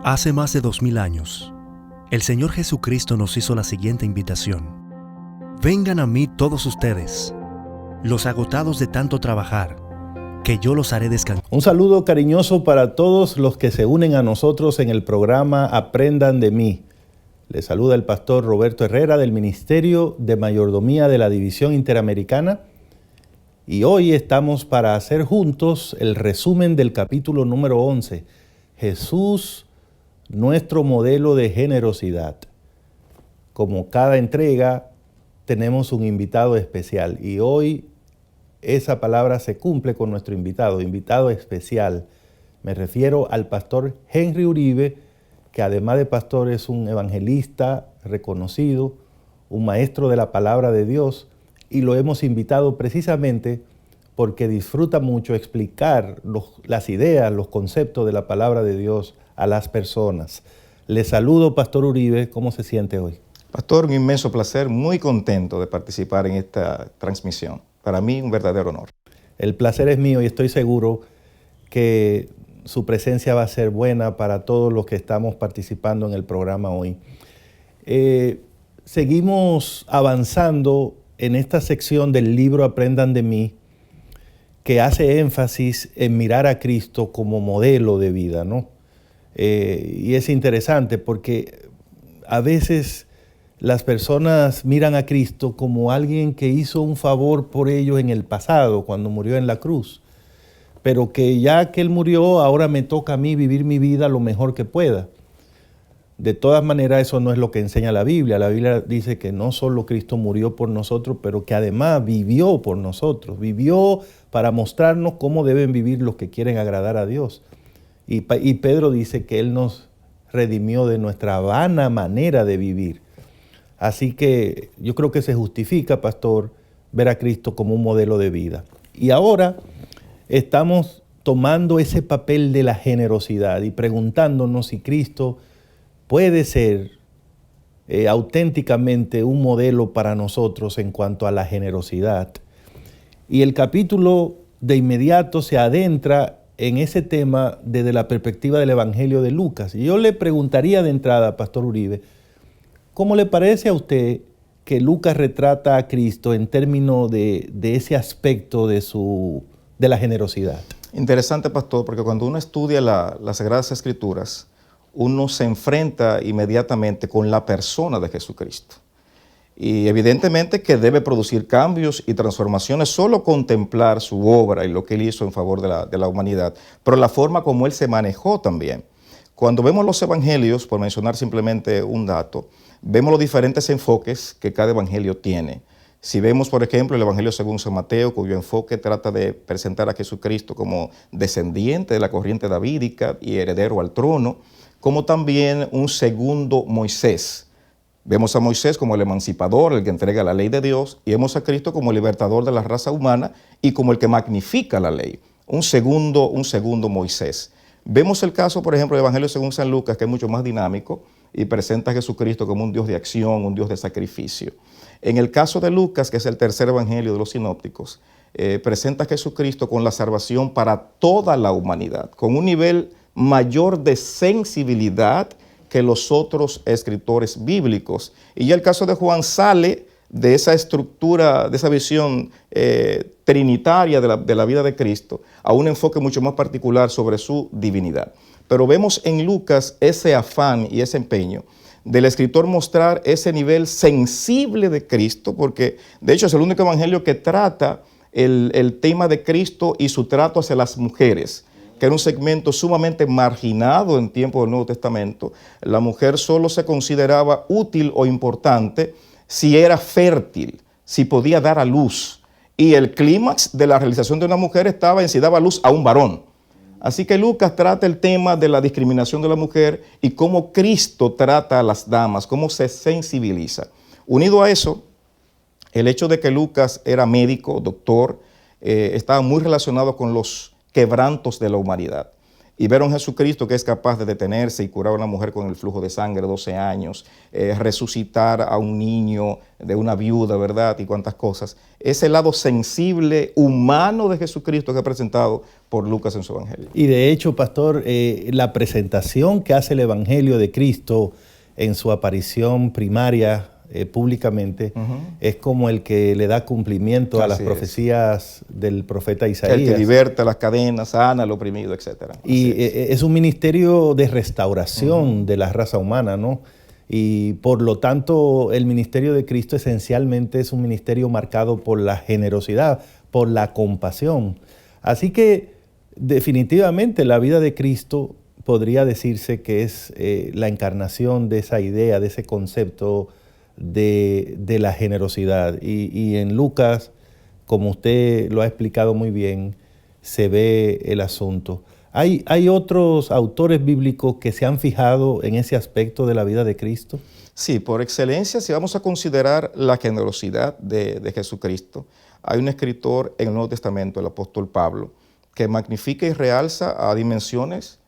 Hace más de 2000 años, el Señor Jesucristo nos hizo la siguiente invitación: vengan a mí todos ustedes, los agotados de tanto trabajar, que yo los haré descansar. Un saludo cariñoso para todos los que se unen a nosotros en el programa Aprendan de mí. Les saluda el pastor Roberto Herrera del Ministerio de Mayordomía de la División Interamericana. Y hoy estamos para hacer juntos el resumen del capítulo número 11, Jesús, nuestro modelo de generosidad. Como cada entrega, tenemos un invitado especial y hoy esa palabra se cumple con nuestro invitado especial. Me refiero al pastor Henry Uribe, que además de pastor es un evangelista reconocido, un maestro de la palabra de Dios, y lo hemos invitado precisamente porque disfruta mucho explicar las ideas, los conceptos de la palabra de Dios a las personas. Le saludo, pastor Uribe, ¿cómo se siente hoy? Pastor, un inmenso placer, muy contento de participar en esta transmisión. Para mí, un verdadero honor. El placer es mío y estoy seguro que su presencia va a ser buena para todos los que estamos participando en el programa hoy. Seguimos avanzando en esta sección del libro Aprendan de mí, que hace énfasis en mirar a Cristo como modelo de vida, ¿no? Y es interesante porque a veces las personas miran a Cristo como alguien que hizo un favor por ellos en el pasado, cuando murió en la cruz, pero que ya que Él murió, ahora me toca a mí vivir mi vida lo mejor que pueda. De todas maneras, eso no es lo que enseña la Biblia. La Biblia dice que no solo Cristo murió por nosotros, pero que además vivió por nosotros. Vivió para mostrarnos cómo deben vivir los que quieren agradar a Dios. Y Pedro dice que Él nos redimió de nuestra vana manera de vivir. Así que yo creo que se justifica, pastor, ver a Cristo como un modelo de vida. Y ahora estamos tomando ese papel de la generosidad y preguntándonos si Cristo puede ser auténticamente un modelo para nosotros en cuanto a la generosidad. Y el capítulo de inmediato se adentra en ese tema desde la perspectiva del Evangelio de Lucas. Y yo le preguntaría de entrada, pastor Uribe, ¿cómo le parece a usted que Lucas retrata a Cristo en términos de ese aspecto de la generosidad? Interesante, pastor, porque cuando uno estudia las Sagradas Escrituras, uno se enfrenta inmediatamente con la persona de Jesucristo. Y evidentemente que debe producir cambios y transformaciones solo contemplar su obra y lo que Él hizo en favor de la humanidad, pero la forma como Él se manejó también. Cuando vemos los evangelios, por mencionar simplemente un dato, vemos los diferentes enfoques que cada evangelio tiene. Si vemos, por ejemplo, el Evangelio según San Mateo, cuyo enfoque trata de presentar a Jesucristo como descendiente de la corriente davídica y heredero al trono, como también un segundo Moisés. Vemos a Moisés como el emancipador, el que entrega la ley de Dios, y vemos a Cristo como el libertador de la raza humana y como el que magnifica la ley. Un segundo Moisés. Vemos el caso, por ejemplo, del Evangelio según San Lucas, que es mucho más dinámico y presenta a Jesucristo como un Dios de acción, un Dios de sacrificio. En el caso de Lucas, que es el tercer evangelio de los sinópticos, presenta a Jesucristo con la salvación para toda la humanidad, con un nivel mayor de sensibilidad que los otros escritores bíblicos. Y ya el caso de Juan sale de esa estructura, de esa visión trinitaria de la vida de Cristo, a un enfoque mucho más particular sobre su divinidad. Pero vemos en Lucas ese afán y ese empeño del escritor mostrar ese nivel sensible de Cristo, porque de hecho es el único evangelio que trata el tema de Cristo y su trato hacia las mujeres, que era un segmento sumamente marginado en tiempos del Nuevo Testamento. La mujer solo se consideraba útil o importante si era fértil, si podía dar a luz. Y el clímax de la realización de una mujer estaba en si daba luz a un varón. Así que Lucas trata el tema de la discriminación de la mujer y cómo Cristo trata a las damas, cómo se sensibiliza. Unido a eso, el hecho de que Lucas era médico, doctor, estaba muy relacionado con los quebrantos de la humanidad. y ver a un Jesucristo que es capaz de detenerse y curar a una mujer con el flujo de sangre 12 años, resucitar a un niño de una viuda, ¿verdad? Y cuántas cosas. Ese lado sensible, humano de Jesucristo que ha presentado por Lucas en su Evangelio. Y de hecho, pastor, la presentación que hace el Evangelio de Cristo en su aparición primaria públicamente, es como el que le da cumplimiento a las profecías del profeta Isaías. El que liberta las cadenas, sana al oprimido, etc. Y es un ministerio de restauración de la raza humana, ¿no? Y por lo tanto, el ministerio de Cristo esencialmente es un ministerio marcado por la generosidad, por la compasión. Así que definitivamente la vida de Cristo podría decirse que es la encarnación de esa idea, de ese concepto de la generosidad. Y en Lucas, como usted lo ha explicado muy bien, se ve el asunto. ¿Hay otros autores bíblicos que se han fijado en ese aspecto de la vida de Cristo? Sí, por excelencia, si vamos a considerar la generosidad de Jesucristo, hay un escritor en el Nuevo Testamento, el apóstol Pablo, que magnifica y realza a dimensiones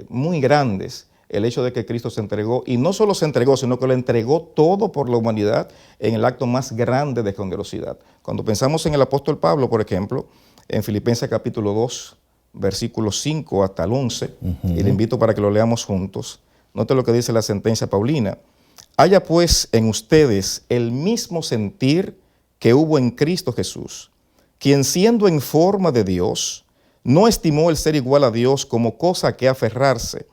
muy grandes el hecho de que Cristo se entregó, y no solo se entregó, sino que lo entregó todo por la humanidad en el acto más grande de generosidad. Cuando pensamos en el apóstol Pablo, por ejemplo, en Filipenses capítulo 2, versículos 5 hasta el 11, y le invito para que lo leamos juntos. Note lo que dice la sentencia paulina. Haya pues en ustedes el mismo sentir que hubo en Cristo Jesús, quien siendo en forma de Dios, no estimó el ser igual a Dios como cosa a que aferrarse,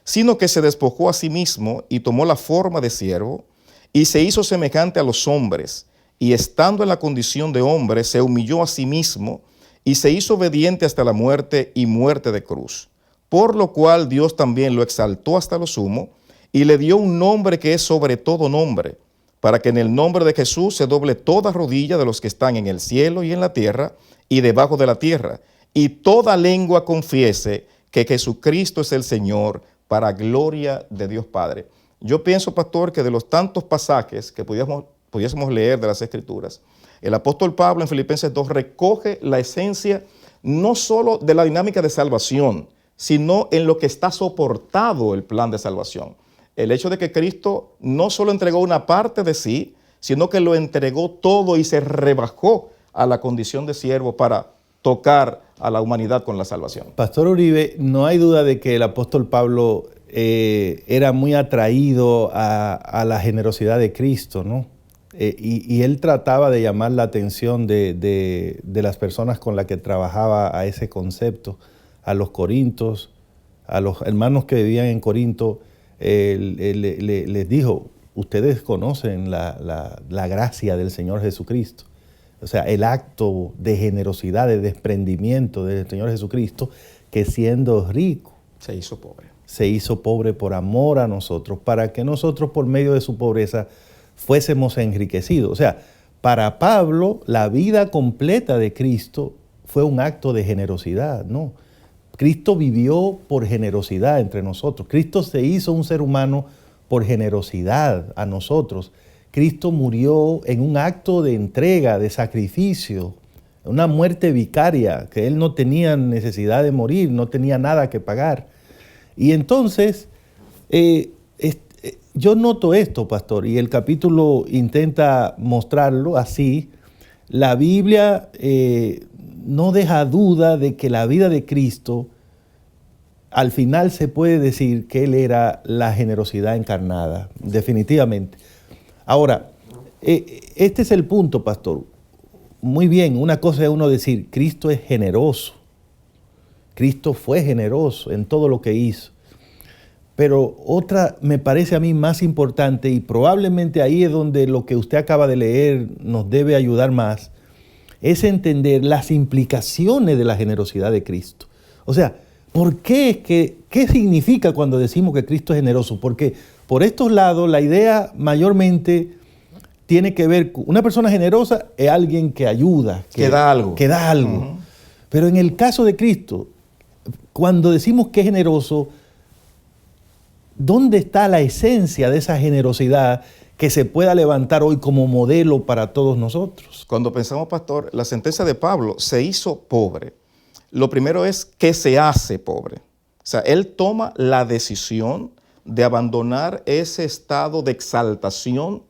sino que se despojó a sí mismo y tomó la forma de siervo, y se hizo semejante a los hombres, y estando en la condición de hombre, se humilló a sí mismo, y se hizo obediente hasta la muerte y muerte de cruz. Por lo cual Dios también lo exaltó hasta lo sumo, y le dio un nombre que es sobre todo nombre, para que en el nombre de Jesús se doble toda rodilla de los que están en el cielo y en la tierra, y debajo de la tierra, y toda lengua confiese que Jesucristo es el Señor, para gloria de Dios Padre. Yo pienso, pastor, que de los tantos pasajes que pudiésemos leer de las Escrituras, el apóstol Pablo en Filipenses 2 recoge la esencia no solo de la dinámica de salvación, sino en lo que está soportado el plan de salvación. El hecho de que Cristo no solo entregó una parte de sí, sino que lo entregó todo y se rebajó a la condición de siervo para tocar a la humanidad con la salvación. Pastor Uribe, no hay duda de que el apóstol Pablo era muy atraído a la generosidad de Cristo, ¿no? Y él trataba de llamar la atención de las personas con las que trabajaba a ese concepto, a los corintios, a los hermanos que vivían en Corinto. Les dijo, ustedes conocen la gracia del Señor Jesucristo. O sea, el acto de generosidad, de desprendimiento del Señor Jesucristo, que siendo rico, se hizo pobre. Se hizo pobre por amor a nosotros, para que nosotros por medio de su pobreza fuésemos enriquecidos. O sea, para Pablo, la vida completa de Cristo fue un acto de generosidad, ¿no? Cristo vivió por generosidad entre nosotros. Cristo se hizo un ser humano por generosidad a nosotros. Cristo murió en un acto de entrega, de sacrificio, una muerte vicaria, que Él no tenía necesidad de morir, no tenía nada que pagar. Y entonces, yo noto esto, pastor, y el capítulo intenta mostrarlo así. La Biblia no deja duda de que la vida de Cristo, al final se puede decir que Él era la generosidad encarnada, definitivamente. Ahora, este es el punto, pastor. Muy bien, una cosa es uno decir, Cristo es generoso. Cristo fue generoso en todo lo que hizo. Pero otra me parece a mí más importante, y probablemente ahí es donde lo que usted acaba de leer nos debe ayudar más, es entender las implicaciones de la generosidad de Cristo. O sea, ¿qué significa cuando decimos que Cristo es generoso? Porque por estos lados la idea mayormente tiene que ver con una persona generosa es alguien que ayuda, que da algo. Que da algo. Uh-huh. Pero en el caso de Cristo, cuando decimos que es generoso, ¿dónde está la esencia de esa generosidad que se pueda levantar hoy como modelo para todos nosotros? Cuando pensamos, pastor, la sentencia de Pablo, se hizo pobre. Lo primero es que se hace pobre. sea, Él toma la decisión de abandonar ese estado de exaltación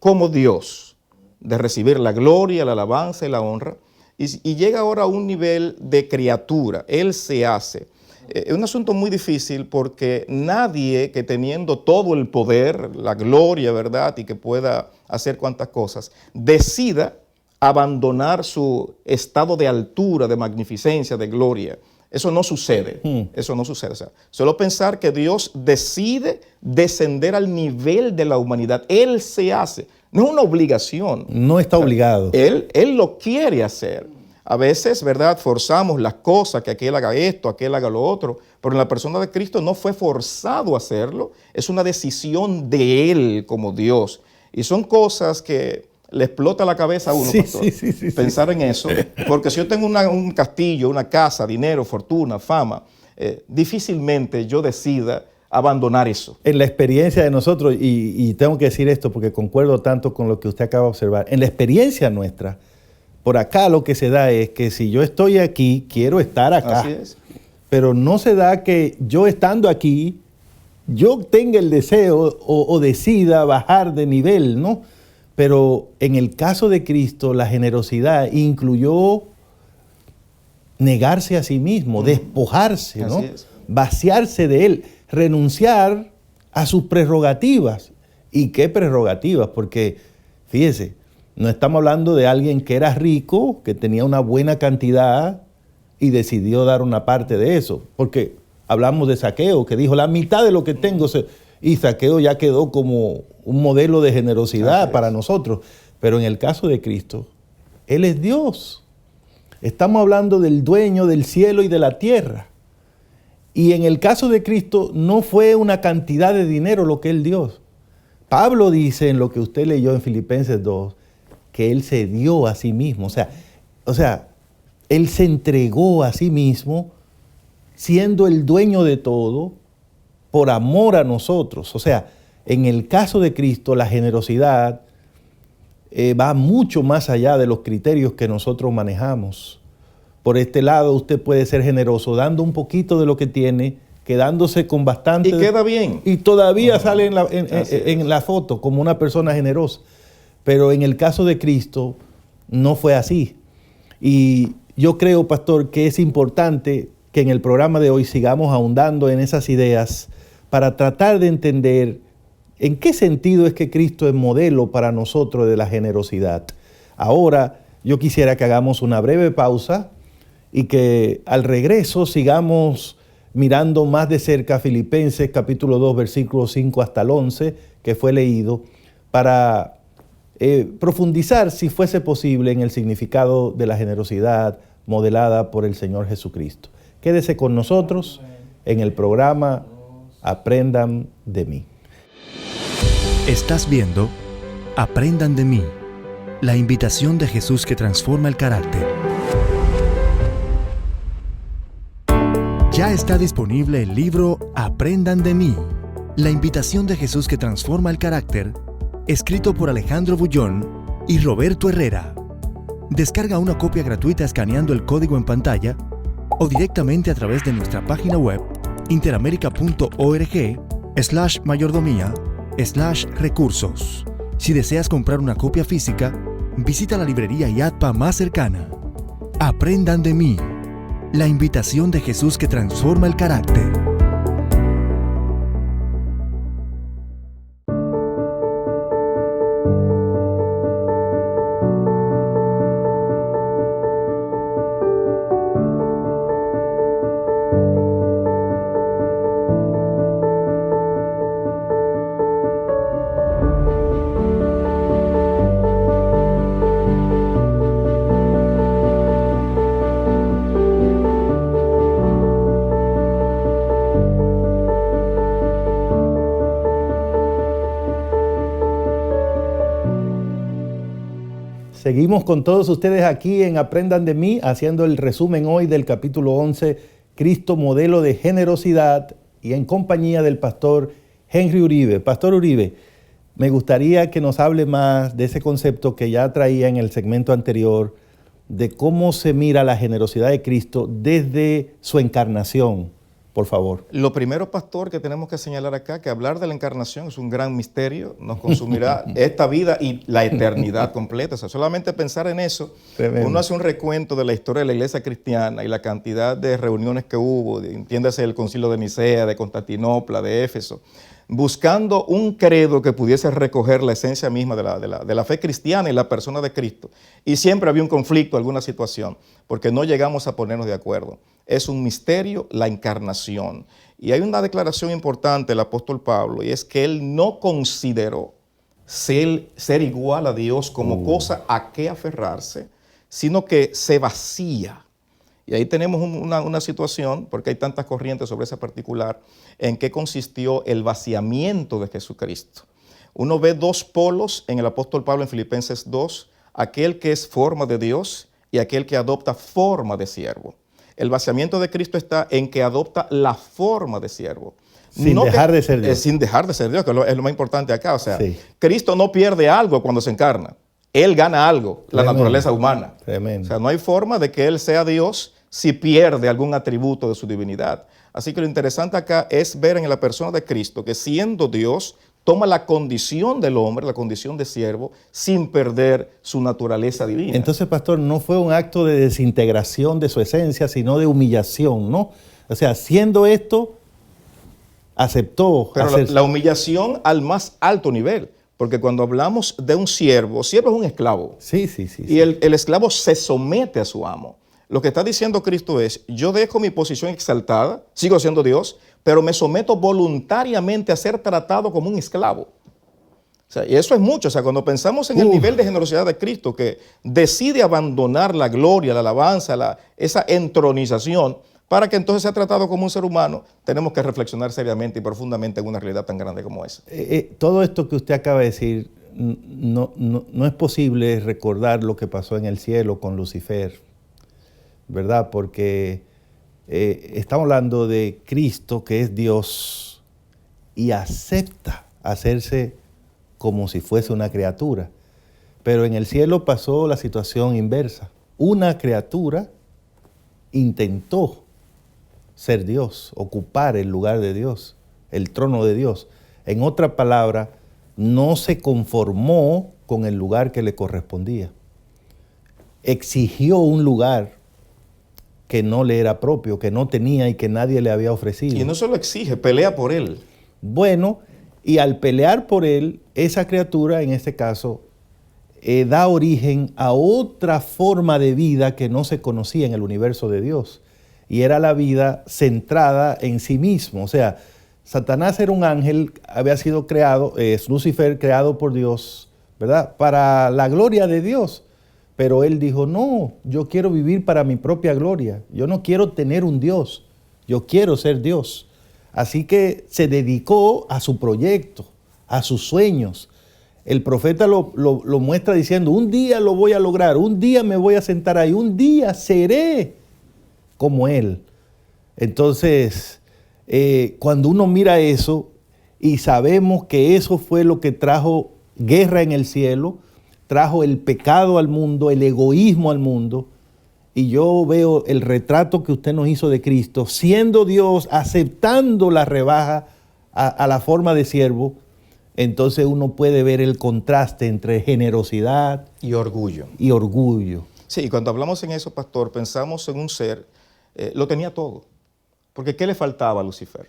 como Dios, de recibir la gloria, la alabanza y la honra, y llega ahora a un nivel de criatura. Él se hace. Es un asunto muy difícil porque nadie que teniendo todo el poder, la gloria, ¿verdad?, y que pueda hacer cuantas cosas, decida abandonar su estado de altura, de magnificencia, de gloria. Eso no sucede. Eso no sucede. O sea, solo pensar que Dios decide descender al nivel de la humanidad. Él se hace. No es una obligación. No está obligado. Él lo quiere hacer. A veces, ¿verdad?, forzamos las cosas, que aquel haga esto, aquel haga lo otro, pero en la persona de Cristo no fue forzado a hacerlo, es una decisión de Él como Dios. Y son cosas que le explota la cabeza a uno, pastor, pensar en eso, porque si yo tengo un castillo, una casa, dinero, fortuna, fama, difícilmente yo decida abandonar eso. En la experiencia de nosotros, y tengo que decir esto porque concuerdo tanto con lo que usted acaba de observar, en la experiencia nuestra, por acá lo que se da es que si yo estoy aquí, quiero estar acá. Así es. Pero no se da que yo estando aquí, yo tenga el deseo o decida bajar de nivel, ¿no? Pero en el caso de Cristo, la generosidad incluyó negarse a sí mismo, despojarse, ¿no? Vaciarse de Él, renunciar a sus prerrogativas. ¿Y qué prerrogativas? Porque, fíjese, no estamos hablando de alguien que era rico, que tenía una buena cantidad y decidió dar una parte de eso. Porque hablamos de Zaqueo, que dijo, la mitad de lo que tengo, y Zaqueo ya quedó como un modelo de generosidad para nosotros. Pero en el caso de Cristo, Él es Dios. Estamos hablando del dueño del cielo y de la tierra. Y en el caso de Cristo, no fue una cantidad de dinero lo que Él dio. Pablo dice en lo que usted leyó en Filipenses 2, que Él se dio a sí mismo. O sea, Él se entregó a sí mismo, siendo el dueño de todo, por amor a nosotros. O sea, en el caso de Cristo, la generosidad va mucho más allá de los criterios que nosotros manejamos. Por este lado, usted puede ser generoso dando un poquito de lo que tiene, quedándose con bastante. Y queda bien. Y todavía sale en la foto como una persona generosa. Pero en el caso de Cristo no fue así. Y yo creo, pastor, que es importante que en el programa de hoy sigamos ahondando en esas ideas para tratar de entender en qué sentido es que Cristo es modelo para nosotros de la generosidad. Ahora yo quisiera que hagamos una breve pausa y que al regreso sigamos mirando más de cerca Filipenses capítulo 2, versículos 5 hasta el 11, que fue leído, para profundizar, si fuese posible, en el significado de la generosidad modelada por el Señor Jesucristo. Quédese con nosotros en el programa Aprendan de mí. Estás viendo Aprendan de mí, la invitación de Jesús que transforma el carácter. Ya está disponible el libro Aprendan de mí, la invitación de Jesús que transforma el carácter, escrito por Alejandro Bullón y Roberto Herrera. Descarga una copia gratuita escaneando el código en pantalla o directamente a través de nuestra página web interamerica.org/mayordomía/recursos. Si deseas comprar una copia física, visita la librería IATPA más cercana. Aprendan de mí, la invitación de Jesús que transforma el carácter. Seguimos con todos ustedes aquí en Aprendan de mí, haciendo el resumen hoy del capítulo 11, Cristo modelo de generosidad, y en compañía del pastor Henry Uribe. Pastor Uribe, me gustaría que nos hable más de ese concepto que ya traía en el segmento anterior, de cómo se mira la generosidad de Cristo desde su encarnación, por favor. Lo primero, pastor, que tenemos que señalar acá, que hablar de la encarnación es un gran misterio, nos consumirá esta vida y la eternidad completa. O sea, solamente pensar en eso, Tremendo. Uno hace un recuento de la historia de la iglesia cristiana y la cantidad de reuniones que hubo, entiéndase el concilio de Nicea, de Constantinopla, de Éfeso, buscando un credo que pudiese recoger la esencia misma de la fe cristiana y la persona de Cristo. Y siempre había un conflicto, alguna situación, porque no llegamos a ponernos de acuerdo. Es un misterio la encarnación. Y hay una declaración importante del apóstol Pablo, y es que él no consideró ser igual a Dios como cosa a qué aferrarse, sino que se vacía. Y ahí tenemos una situación, porque hay tantas corrientes sobre esa particular, en qué consistió el vaciamiento de Jesucristo. Uno ve dos polos en el apóstol Pablo en Filipenses 2, aquel que es forma de Dios y aquel que adopta forma de siervo. El vaciamiento de Cristo está en que adopta la forma de siervo. Sin dejar de ser Dios. Sin dejar de ser Dios, que es lo más importante acá. O sea, sí. Cristo no pierde algo cuando se encarna. Él gana algo, la naturaleza humana. Tremendo. O sea, no hay forma de que Él sea Dios si pierde algún atributo de su divinidad. Así que lo interesante acá es ver en la persona de Cristo que siendo Dios, toma la condición del hombre, la condición de siervo, sin perder su naturaleza divina. Entonces, pastor, no fue un acto de desintegración de su esencia, sino de humillación, ¿no? O sea, siendo esto, aceptó. Pero la humillación al más alto nivel. Porque cuando hablamos de un siervo es un esclavo. Sí. Y el esclavo se somete a su amo. Lo que está diciendo Cristo es, yo dejo mi posición exaltada, sigo siendo Dios, pero me someto voluntariamente a ser tratado como un esclavo. O sea, y eso es mucho. O sea, cuando pensamos en el nivel de generosidad de Cristo, que decide abandonar la gloria, la alabanza, esa entronización, para que entonces sea tratado como un ser humano, tenemos que reflexionar seriamente y profundamente en una realidad tan grande como esa. Todo esto que usted acaba de decir, no es posible recordar lo que pasó en el cielo con Lucifer, ¿verdad? Porque estamos hablando de Cristo, que es Dios, y acepta hacerse como si fuese una criatura. Pero en el cielo pasó la situación inversa. Una criatura intentó ser Dios, ocupar el lugar de Dios, el trono de Dios. En otra palabra, no se conformó con el lugar que le correspondía. Exigió un lugar que no le era propio, que no tenía y que nadie le había ofrecido. Y no solo exige, pelea por él. Bueno, y al pelear por él, esa criatura, en este caso, da origen a otra forma de vida que no se conocía en el universo de Dios. Y era la vida centrada en sí mismo. O sea, Satanás era un ángel, había sido creado, es Lucifer creado por Dios, ¿verdad? Para la gloria de Dios. Pero él dijo, no, yo quiero vivir para mi propia gloria. Yo no quiero tener un Dios, yo quiero ser Dios. Así que se dedicó a su proyecto, a sus sueños. El profeta lo muestra diciendo, un día lo voy a lograr, un día me voy a sentar ahí, un día seré como él. Entonces, cuando uno mira eso y sabemos que eso fue lo que trajo guerra en el cielo, trajo el pecado al mundo, el egoísmo al mundo, y yo veo el retrato que usted nos hizo de Cristo, siendo Dios, aceptando la rebaja a la forma de siervo, entonces uno puede ver el contraste entre generosidad y orgullo. Sí, cuando hablamos en eso, pastor, pensamos en un ser, lo tenía todo. Porque ¿qué le faltaba a Lucifer?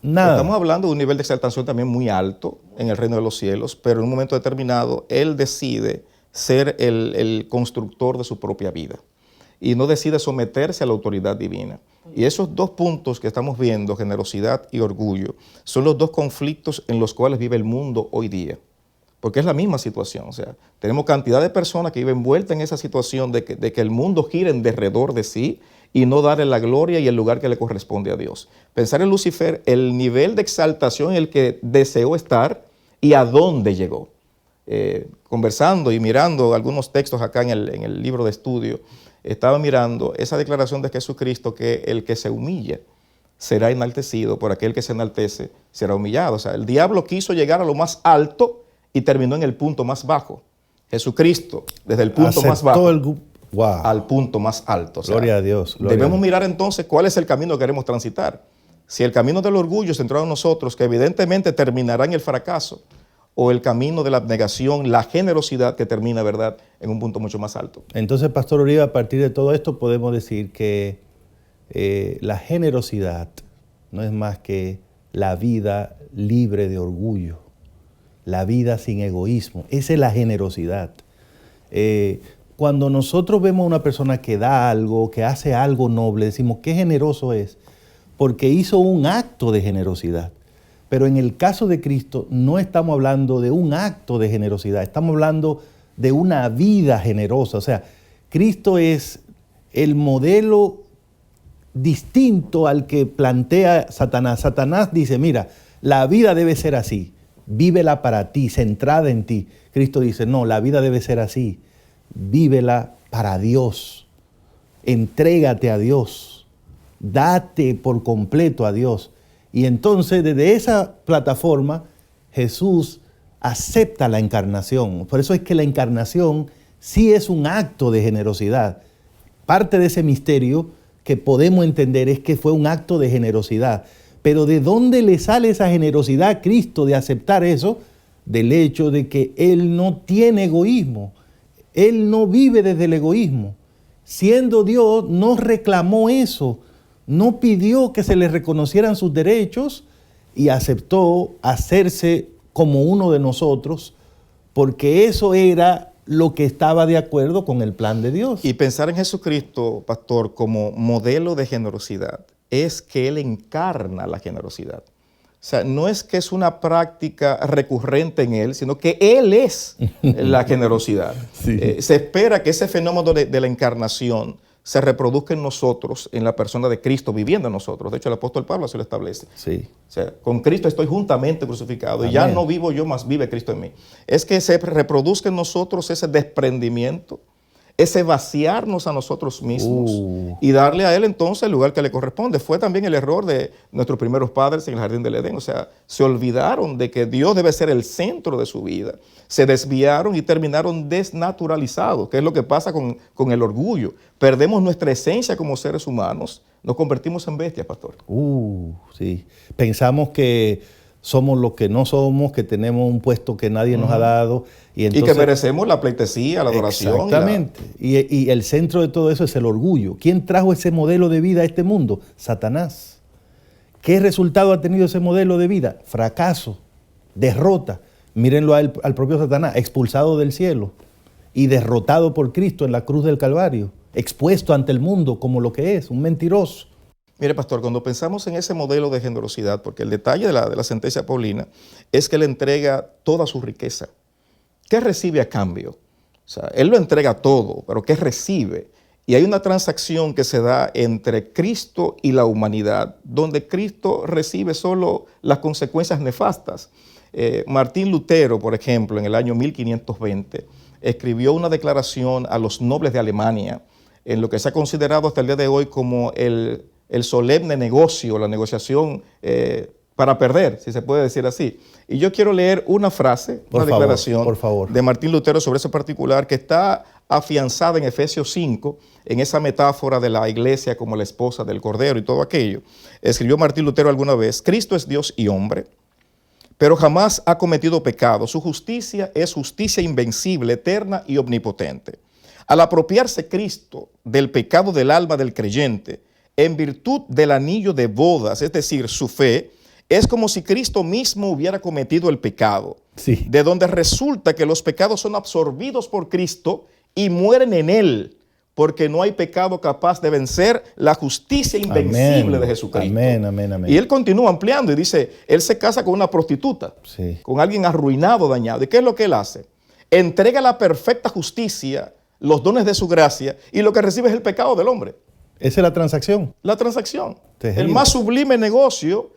Nada. Estamos hablando de un nivel de exaltación también muy alto en el reino de los cielos, pero en un momento determinado él decide ser el constructor de su propia vida y no decide someterse a la autoridad divina. Y esos dos puntos que estamos viendo, generosidad y orgullo, son los dos conflictos en los cuales vive el mundo hoy día. Porque es la misma situación. O sea, tenemos cantidad de personas que viven envueltas en esa situación de que el mundo gira en derredor de sí y no darle la gloria y el lugar que le corresponde a Dios. Pensar en Lucifer, el nivel de exaltación en el que deseó estar y a dónde llegó. Conversando y mirando algunos textos acá en el libro de estudio, estaba mirando esa declaración de Jesucristo que el que se humilla será enaltecido, por aquel que se enaltece será humillado. O sea, el diablo quiso llegar a lo más alto y terminó en el punto más bajo. Jesucristo, desde el punto más bajo al punto más alto. O sea, gloria a Dios. Debemos mirar entonces cuál es el camino que queremos transitar. si el camino del orgullo centrado en nosotros, que evidentemente terminará en el fracaso, o el camino de la abnegación, la generosidad que termina, ¿verdad?, en un punto mucho más alto. Entonces, Pastor Uribe, a partir de todo esto podemos decir que la generosidad no es más que la vida libre de orgullo, la vida sin egoísmo. Esa es la generosidad. Cuando nosotros vemos a una persona que da algo, que hace algo noble, decimos, qué generoso es, porque hizo un acto de generosidad. Pero en el caso de Cristo no estamos hablando de un acto de generosidad, estamos hablando de una vida generosa. O sea, Cristo es el modelo distinto al que plantea Satanás. Satanás dice, mira, la vida debe ser así, vívela para ti, centrada en ti. Cristo dice, no, la vida debe ser así, vívela para Dios, entrégate a Dios, date por completo a Dios. Y entonces desde esa plataforma Jesús acepta la encarnación. Por eso es que la encarnación sí es un acto de generosidad. Parte de ese misterio que podemos entender es que fue un acto de generosidad. Pero ¿de dónde le sale esa generosidad a Cristo de aceptar eso? Del hecho de que Él no tiene egoísmo. Él no vive desde el egoísmo. Siendo Dios, no reclamó eso. No pidió que se le reconocieran sus derechos y aceptó hacerse como uno de nosotros, porque eso era lo que estaba de acuerdo con el plan de Dios. Y pensar en Jesucristo, pastor, como modelo de generosidad, es que Él encarna la generosidad. O sea, no es que es una práctica recurrente en Él, sino que Él es la generosidad. Sí. Se espera que ese fenómeno de la encarnación se reproduzca en nosotros, en la persona de Cristo viviendo en nosotros. De hecho, el apóstol Pablo así lo establece. Sí. O sea, con Cristo estoy juntamente crucificado. Amén. Y ya no vivo yo, mas vive Cristo en mí. Es que se reproduzca en nosotros ese desprendimiento, ese vaciarnos a nosotros mismos y darle a Él entonces el lugar que le corresponde. Fue también el error de nuestros primeros padres en el jardín del Edén. O sea, se olvidaron de que Dios debe ser el centro de su vida. Se desviaron y terminaron desnaturalizados, que es lo que pasa con el orgullo. Perdemos nuestra esencia como seres humanos, nos convertimos en bestias, pastor. Sí. Pensamos que somos lo que no somos, que tenemos un puesto que nadie nos ha dado. Y que merecemos la pleitesía, la adoración. Exactamente. Y el centro de todo eso es el orgullo. ¿Quién trajo ese modelo de vida a este mundo? Satanás. ¿Qué resultado ha tenido ese modelo de vida? Fracaso, derrota. Mírenlo al propio Satanás, expulsado del cielo y derrotado por Cristo en la cruz del Calvario, expuesto ante el mundo como lo que es, un mentiroso. Mire, pastor, cuando pensamos en ese modelo de generosidad, porque el detalle de la sentencia paulina es que Él entrega toda su riqueza. ¿Qué recibe a cambio? O sea, Él lo entrega todo, pero ¿qué recibe? Y hay una transacción que se da entre Cristo y la humanidad, donde Cristo recibe solo las consecuencias nefastas. Martín Lutero, por ejemplo, en el año 1520, escribió una declaración a los nobles de Alemania, en lo que se ha considerado hasta el día de hoy como el solemne negocio, la negociación para perder, si se puede decir así. Y yo quiero leer una frase, una declaración de Martín Lutero sobre ese particular que está afianzada en Efesios 5, en esa metáfora de la iglesia como la esposa del Cordero y todo aquello. Escribió Martín Lutero alguna vez: Cristo es Dios y hombre, pero jamás ha cometido pecado. Su justicia es justicia invencible, eterna y omnipotente. Al apropiarse Cristo del pecado del alma del creyente, en virtud del anillo de bodas, es decir, su fe, es como si Cristo mismo hubiera cometido el pecado. Sí. De donde resulta que los pecados son absorbidos por Cristo y mueren en Él, porque no hay pecado capaz de vencer la justicia invencible de Jesucristo. Amén. Y Él continúa ampliando y dice, Él se casa con una prostituta, con alguien arruinado, dañado. ¿Y qué es lo que Él hace? Entrega la perfecta justicia, los dones de su gracia, y lo que recibe es el pecado del hombre. Esa es la transacción. La transacción. Terrible. El más sublime negocio,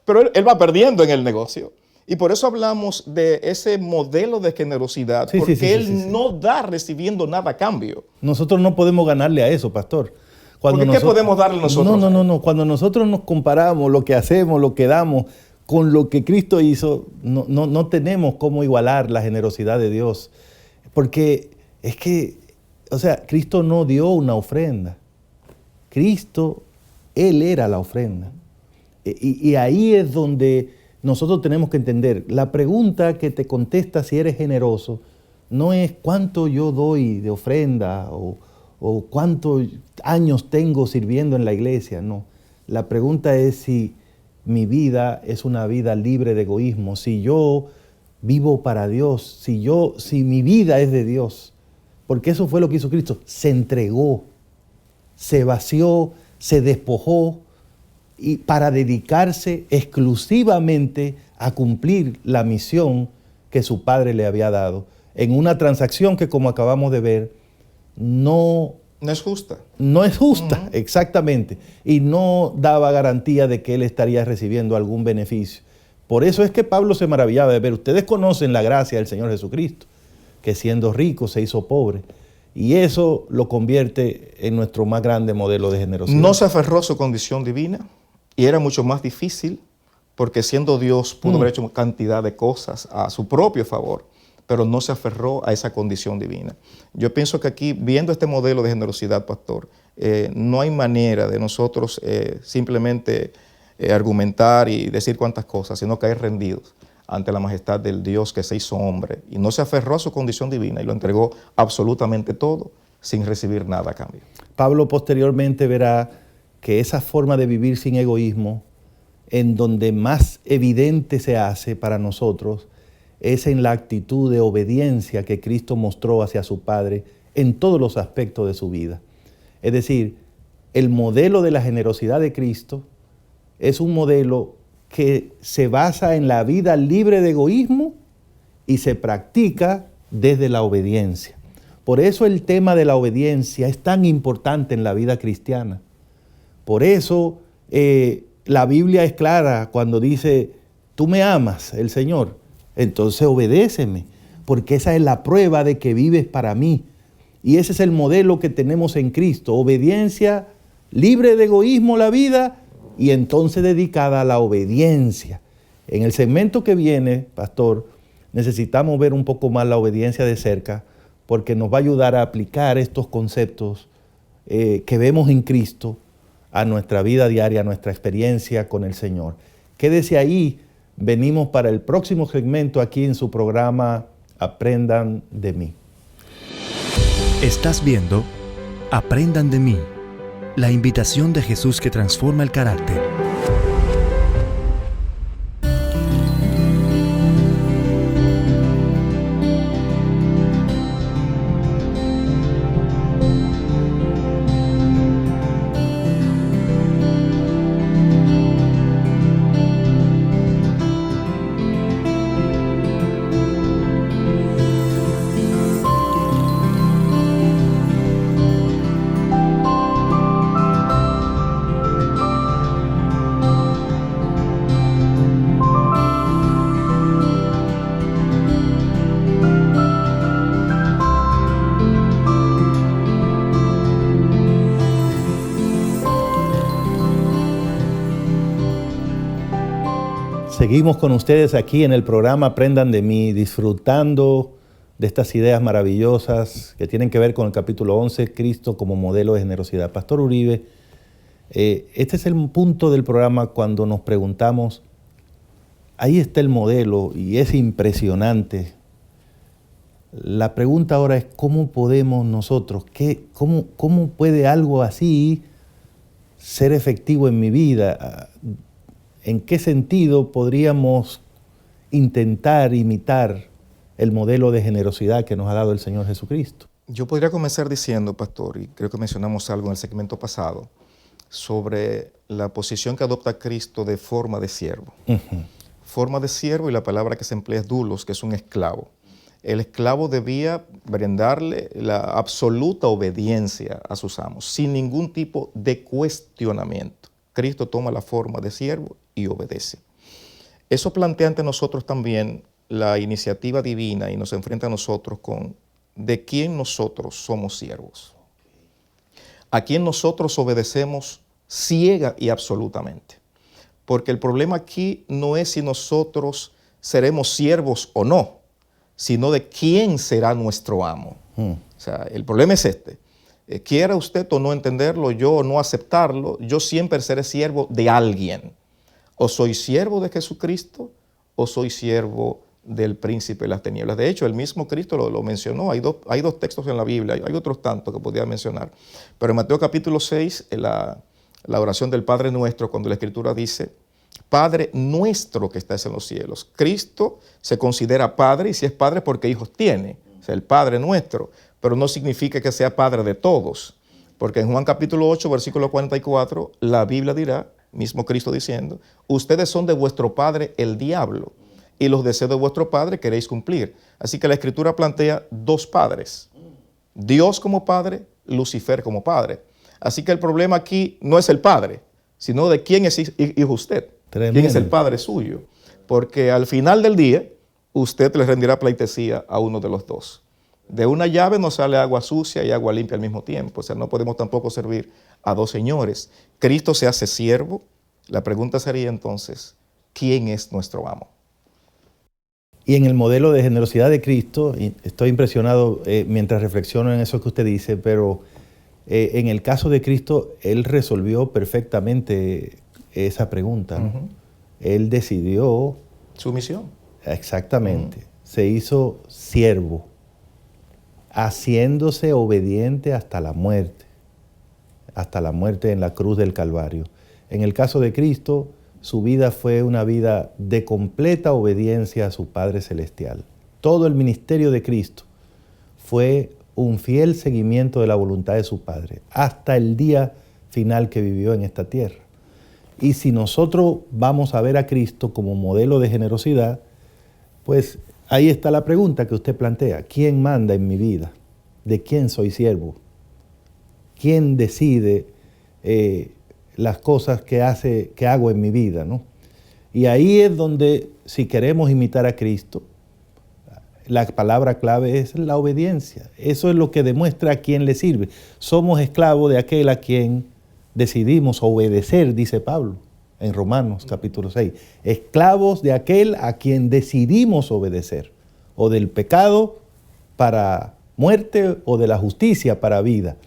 pero él va perdiendo en el negocio. Y por eso hablamos de ese modelo de generosidad, porque Él no da recibiendo nada a cambio. Nosotros no podemos ganarle a eso, pastor. ¿Qué podemos darle nosotros? No. Cuando nosotros nos comparamos lo que hacemos, lo que damos, con lo que Cristo hizo, no tenemos cómo igualar la generosidad de Dios. Porque es que, o sea, Cristo no dio una ofrenda. Cristo, Él era la ofrenda. Y ahí es donde nosotros tenemos que entender, la pregunta que te contesta si eres generoso no es cuánto yo doy de ofrenda o cuántos años tengo sirviendo en la iglesia, no. La pregunta es si mi vida es una vida libre de egoísmo, si yo vivo para Dios, si mi vida es de Dios. Porque eso fue lo que hizo Cristo, se entregó, se vació, se despojó y para dedicarse exclusivamente a cumplir la misión que su Padre le había dado, en una transacción que, como acabamos de ver, no es justa. No es justa, exactamente, y no daba garantía de que él estaría recibiendo algún beneficio. Por eso es que Pablo se maravillaba de ver, ustedes conocen la gracia del Señor Jesucristo, que siendo rico se hizo pobre, y eso lo convierte en nuestro más grande modelo de generosidad. No se aferró a su condición divina, y era mucho más difícil, porque siendo Dios pudo haber hecho cantidad de cosas a su propio favor, pero no se aferró a esa condición divina. Yo pienso que aquí, viendo este modelo de generosidad, pastor, no hay manera de nosotros simplemente argumentar y decir cuantas cosas, sino caer rendidos ante la majestad del Dios que se hizo hombre y no se aferró a su condición divina y lo entregó absolutamente todo sin recibir nada a cambio. Pablo posteriormente verá que esa forma de vivir sin egoísmo, en donde más evidente se hace para nosotros, es en la actitud de obediencia que Cristo mostró hacia su Padre en todos los aspectos de su vida. Es decir, el modelo de la generosidad de Cristo es un modelo que se basa en la vida libre de egoísmo y se practica desde la obediencia. Por eso el tema de la obediencia es tan importante en la vida cristiana. Por eso la Biblia es clara cuando dice, tú me amas, el Señor, entonces obedéceme, porque esa es la prueba de que vives para mí. Y ese es el modelo que tenemos en Cristo, obediencia, libre de egoísmo la vida y entonces dedicada a la obediencia. En el segmento que viene, pastor, necesitamos ver un poco más la obediencia de cerca, porque nos va a ayudar a aplicar estos conceptos que vemos en Cristo a nuestra vida diaria, a nuestra experiencia con el Señor. Quédese ahí. Venimos para el próximo segmento aquí en su programa Aprendan de mí. Estás viendo Aprendan de mí, la invitación de Jesús que transforma el carácter. Seguimos con ustedes aquí en el programa Aprendan de mí, disfrutando de estas ideas maravillosas que tienen que ver con el capítulo 11, Cristo como modelo de generosidad. Pastor Uribe, este es el punto del programa cuando nos preguntamos, ahí está el modelo y es impresionante. La pregunta ahora es, ¿cómo podemos nosotros, cómo puede algo así ser efectivo en mi vida? ¿En qué sentido podríamos intentar imitar el modelo de generosidad que nos ha dado el Señor Jesucristo? Yo podría comenzar diciendo, pastor, y creo que mencionamos algo en el segmento pasado, sobre la posición que adopta Cristo de forma de siervo. Forma de siervo, y la palabra que se emplea es doulos, que es un esclavo. El esclavo debía brindarle la absoluta obediencia a sus amos, sin ningún tipo de cuestionamiento. Cristo toma la forma de siervo y obedece. Eso plantea ante nosotros también la iniciativa divina y nos enfrenta a nosotros con de quién nosotros somos siervos. A quién nosotros obedecemos ciega y absolutamente. Porque el problema aquí no es si nosotros seremos siervos o no, sino de quién será nuestro amo. O sea, el problema es este. Quiera usted o no entenderlo, yo o no aceptarlo, yo siempre seré siervo de alguien. O soy siervo de Jesucristo o soy siervo del príncipe de las tinieblas. De hecho, el mismo Cristo lo mencionó. Hay dos textos en la Biblia, hay otros tantos que podría mencionar. Pero en Mateo capítulo 6, en la oración del Padre Nuestro, cuando la Escritura dice, Padre nuestro que estás en los cielos. Cristo se considera Padre, y si es Padre porque hijos tiene, o sea, el Padre nuestro, pero no significa que sea Padre de todos, porque en Juan capítulo 8, versículo 44, la Biblia dirá, mismo Cristo diciendo, ustedes son de vuestro padre el diablo, y los deseos de vuestro padre queréis cumplir. Así que la Escritura plantea dos padres, Dios como Padre, Lucifer como Padre. Así que el problema aquí no es el Padre, sino de quién es hijo usted. Tremendo. ¿Quién es el Padre suyo? Porque al final del día, usted le rendirá pleitesía a uno de los dos. De una llave no sale agua sucia y agua limpia al mismo tiempo. O sea, no podemos tampoco servir a dos señores. Cristo se hace siervo. La pregunta sería entonces, ¿quién es nuestro amo? Y en el modelo de generosidad de Cristo, y estoy impresionado mientras reflexiono en eso que usted dice, pero en el caso de Cristo, Él resolvió perfectamente esa pregunta, ¿no? Él decidió... Su misión. Exactamente. Se hizo siervo, haciéndose obediente hasta la muerte en la cruz del Calvario. En el caso de Cristo, su vida fue una vida de completa obediencia a su Padre Celestial. Todo el ministerio de Cristo fue un fiel seguimiento de la voluntad de su Padre, hasta el día final que vivió en esta tierra. Y si nosotros vamos a ver a Cristo como modelo de generosidad, pues ahí está la pregunta que usted plantea. ¿Quién manda en mi vida? ¿De quién soy siervo? ¿Quién decide las cosas que hago en mi vida, ¿no? Y ahí es donde, si queremos imitar a Cristo, la palabra clave es la obediencia. Eso es lo que demuestra a quién le sirve. Somos esclavos de aquel a quien decidimos obedecer, dice Pablo en Romanos capítulo 6. Esclavos de aquel a quien decidimos obedecer, o del pecado para muerte o de la justicia para vida.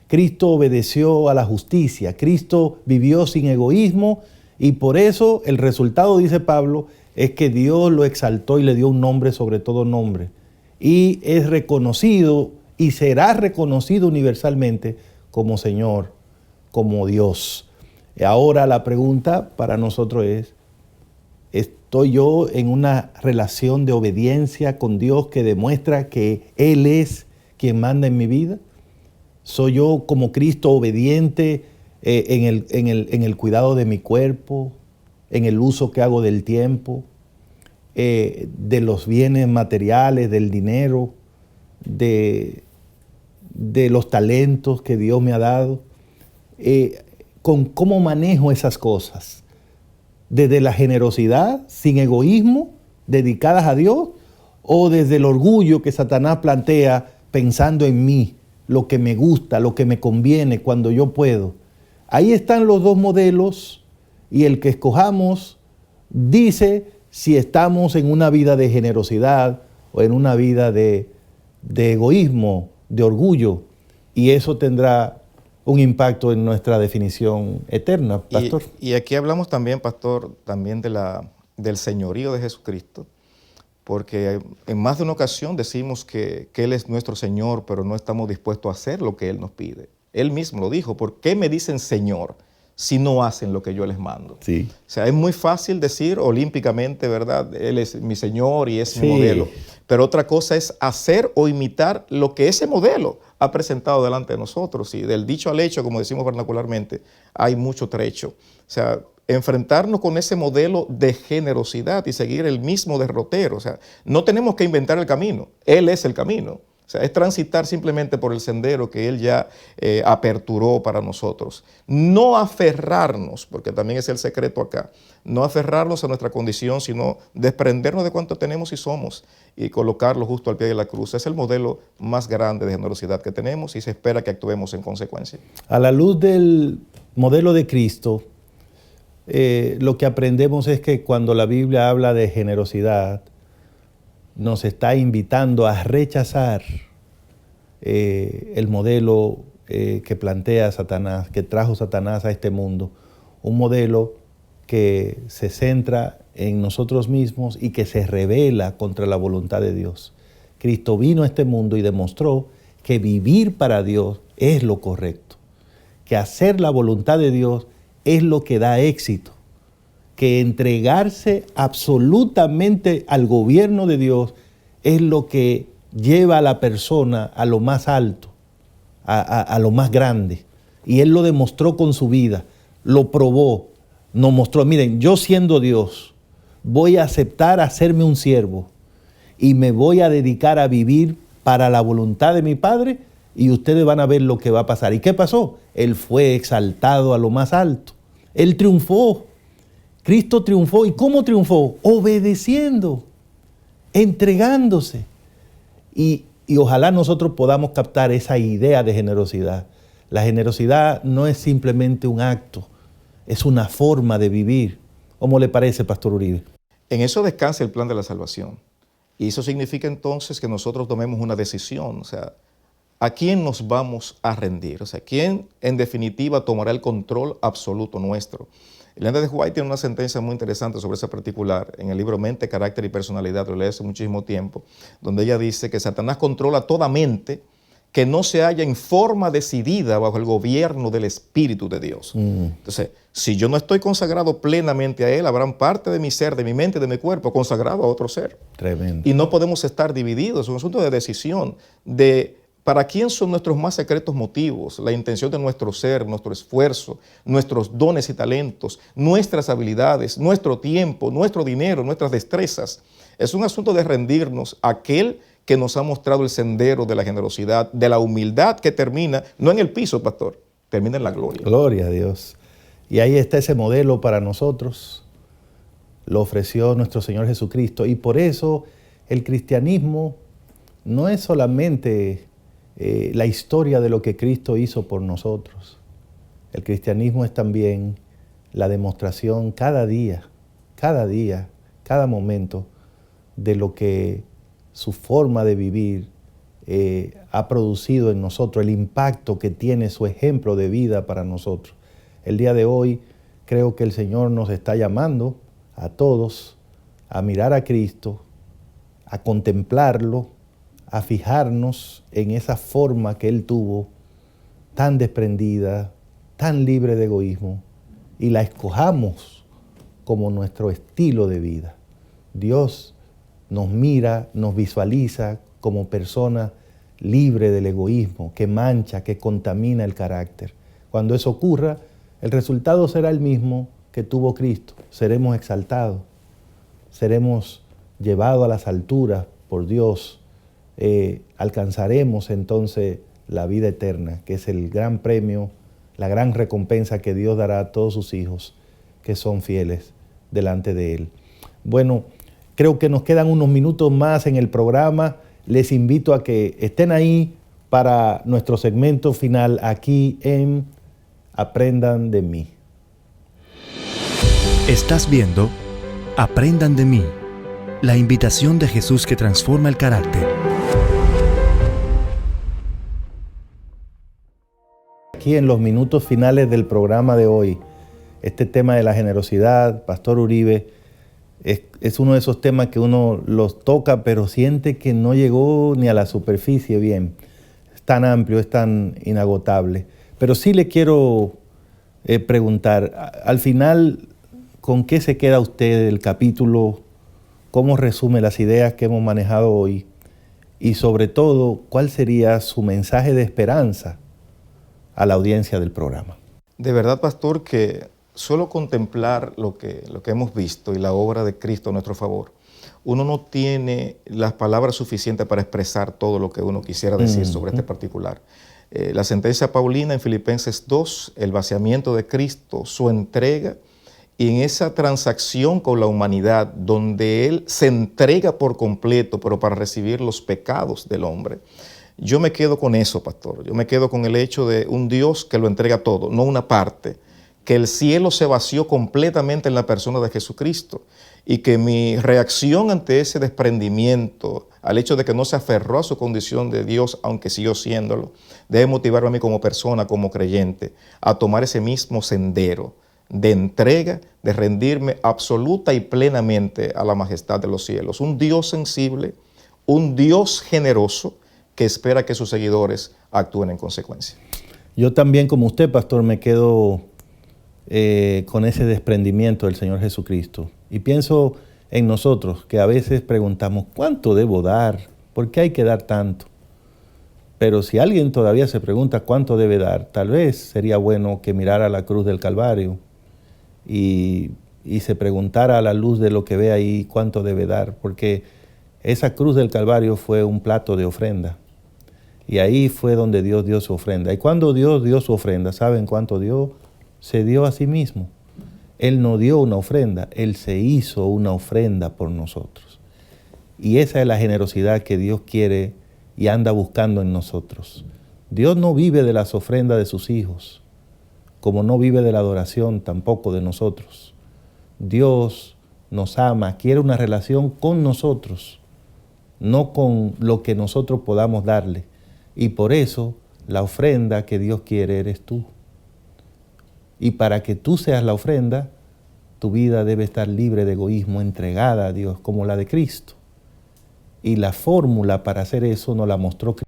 Cristo obedeció a la justicia, Cristo vivió sin egoísmo y por eso el resultado, dice Pablo, es que Dios lo exaltó y le dio un nombre sobre todo nombre. Y es reconocido y será reconocido universalmente como Señor, como Dios. Ahora la pregunta para nosotros es, ¿estoy yo en una relación de obediencia con Dios que demuestra que Él es quien manda en mi vida? ¿Soy yo como Cristo obediente en el cuidado de mi cuerpo, en el uso que hago del tiempo, de los bienes materiales, del dinero, de los talentos que Dios me ha dado? Con cómo manejo esas cosas, desde la generosidad, sin egoísmo, dedicadas a Dios, o desde el orgullo que Satanás plantea pensando en mí, lo que me gusta, lo que me conviene, cuando yo puedo. Ahí están los dos modelos y el que escojamos dice si estamos en una vida de generosidad o en una vida de egoísmo, de orgullo, y eso tendrá un impacto en nuestra definición eterna, pastor. Y aquí hablamos también, pastor, también del señorío de Jesucristo, porque en más de una ocasión decimos que Él es nuestro Señor, pero no estamos dispuestos a hacer lo que Él nos pide. Él mismo lo dijo, ¿por qué me dicen Señor si no hacen lo que yo les mando? Sí. O sea, es muy fácil decir olímpicamente, ¿verdad? Él es mi Señor y es mi modelo. Pero otra cosa es hacer o imitar lo que ese modelo ha presentado delante de nosotros. Y del dicho al hecho, como decimos vernacularmente, hay mucho trecho. O sea, enfrentarnos con ese modelo de generosidad y seguir el mismo derrotero. O sea, no tenemos que inventar el camino. Él es el camino. O sea, es transitar simplemente por el sendero que Él ya aperturó para nosotros. No aferrarnos, porque también es el secreto acá, no aferrarnos a nuestra condición, sino desprendernos de cuanto tenemos y somos y colocarlo justo al pie de la cruz. Es el modelo más grande de generosidad que tenemos y se espera que actuemos en consecuencia. A la luz del modelo de Cristo, lo que aprendemos es que cuando la Biblia habla de generosidad, nos está invitando a rechazar el modelo que plantea Satanás, que trajo Satanás a este mundo, un modelo que que se centra en nosotros mismos y que se rebela contra la voluntad de Dios. Cristo vino a este mundo y demostró que vivir para Dios es lo correcto, que hacer la voluntad de Dios es lo que da éxito, que entregarse absolutamente al gobierno de Dios es lo que lleva a la persona a lo más alto, a lo más grande. Y Él lo demostró con su vida, lo probó, nos mostró, miren, yo siendo Dios, voy a aceptar hacerme un siervo y me voy a dedicar a vivir para la voluntad de mi Padre y ustedes van a ver lo que va a pasar. ¿Y qué pasó? Él fue exaltado a lo más alto. Él triunfó. Cristo triunfó. ¿Y cómo triunfó? Obedeciendo, entregándose. Y ojalá nosotros podamos captar esa idea de generosidad. La generosidad no es simplemente un acto, es una forma de vivir. ¿Cómo le parece, Pastor Uribe? En eso descansa el plan de la salvación. Y eso significa entonces que nosotros tomemos una decisión. O sea, ¿a quién nos vamos a rendir? O sea, ¿quién en definitiva tomará el control absoluto nuestro? Ellen G. White tiene una sentencia muy interesante sobre ese particular en el libro Mente, Carácter y Personalidad, lo leí hace muchísimo tiempo, donde ella dice que Satanás controla toda mente que no se halla en forma decidida bajo el gobierno del Espíritu de Dios. Entonces, si yo no estoy consagrado plenamente a Él, habrán parte de mi ser, de mi mente, de mi cuerpo, consagrado a otro ser. Tremendo. Y no podemos estar divididos, es un asunto de decisión, de para quién son nuestros más secretos motivos, la intención de nuestro ser, nuestro esfuerzo, nuestros dones y talentos, nuestras habilidades, nuestro tiempo, nuestro dinero, nuestras destrezas. Es un asunto de rendirnos a aquel que nos ha mostrado el sendero de la generosidad, de la humildad que termina, no en el piso, pastor, termina en la gloria. Gloria a Dios. Y ahí está ese modelo para nosotros. Lo ofreció nuestro Señor Jesucristo. Y por eso el cristianismo no es solamente la historia de lo que Cristo hizo por nosotros. El cristianismo es también la demostración cada día, cada momento de lo que su forma de vivir ha producido en nosotros, el impacto que tiene su ejemplo de vida para nosotros. El día de hoy creo que el Señor nos está llamando a todos a mirar a Cristo, a contemplarlo, a fijarnos en esa forma que Él tuvo, tan desprendida, tan libre de egoísmo, y la escojamos como nuestro estilo de vida. Dios nos mira, nos visualiza como persona libre del egoísmo, que mancha, que contamina el carácter. Cuando eso ocurra, el resultado será el mismo que tuvo Cristo. Seremos exaltados, seremos llevados a las alturas por Dios, alcanzaremos entonces la vida eterna, que es el gran premio, la gran recompensa que Dios dará a todos sus hijos que son fieles delante de Él. Bueno, creo que nos quedan unos minutos más en el programa. Les invito a que estén ahí para nuestro segmento final aquí en Aprendan de mí. Estás viendo Aprendan de mí, la invitación de Jesús que transforma el carácter. Aquí en los minutos finales del programa de hoy, este tema de la generosidad, Pastor Uribe, es uno de esos temas que uno los toca, pero siente que no llegó ni a la superficie bien. Es tan amplio, es tan inagotable. Pero sí le quiero preguntar, al final, ¿con qué se queda usted del capítulo? ¿Cómo resume las ideas que hemos manejado hoy? Y sobre todo, ¿cuál sería su mensaje de esperanza a la audiencia del programa? De verdad, pastor, que solo contemplar lo que hemos visto y la obra de Cristo a nuestro favor, uno no tiene las palabras suficientes para expresar todo lo que uno quisiera decir sobre este particular. La sentencia paulina en Filipenses 2, el vaciamiento de Cristo, su entrega, y en esa transacción con la humanidad, donde Él se entrega por completo, pero para recibir los pecados del hombre. Yo me quedo con eso, pastor. Yo me quedo con el hecho de un Dios que lo entrega todo, no una parte. Que el cielo se vació completamente en la persona de Jesucristo y que mi reacción ante ese desprendimiento, al hecho de que no se aferró a su condición de Dios, aunque siguió siéndolo, debe motivarme a mí como persona, como creyente, a tomar ese mismo sendero de entrega, de rendirme absoluta y plenamente a la majestad de los cielos. Un Dios sensible, un Dios generoso que espera que sus seguidores actúen en consecuencia. Yo también, como usted, pastor, me quedo con ese desprendimiento del Señor Jesucristo. Y pienso en nosotros, que a veces preguntamos, ¿cuánto debo dar? ¿Por qué hay que dar tanto? Pero si alguien todavía se pregunta cuánto debe dar, tal vez sería bueno que mirara la cruz del Calvario y se preguntara a la luz de lo que ve ahí cuánto debe dar, porque esa cruz del Calvario fue un plato de ofrenda. Y ahí fue donde Dios dio su ofrenda. Y cuando Dios dio su ofrenda, ¿saben cuánto dio? Se dio a sí mismo. Él no dio una ofrenda, Él se hizo una ofrenda por nosotros. Y esa es la generosidad que Dios quiere y anda buscando en nosotros. Dios no vive de las ofrendas de sus hijos, como no vive de la adoración tampoco de nosotros. Dios nos ama, quiere una relación con nosotros, no con lo que nosotros podamos darle. Y por eso la ofrenda que Dios quiere eres tú. Y para que tú seas la ofrenda, tu vida debe estar libre de egoísmo, entregada a Dios, como la de Cristo. Y la fórmula para hacer eso nos la mostró Cristo.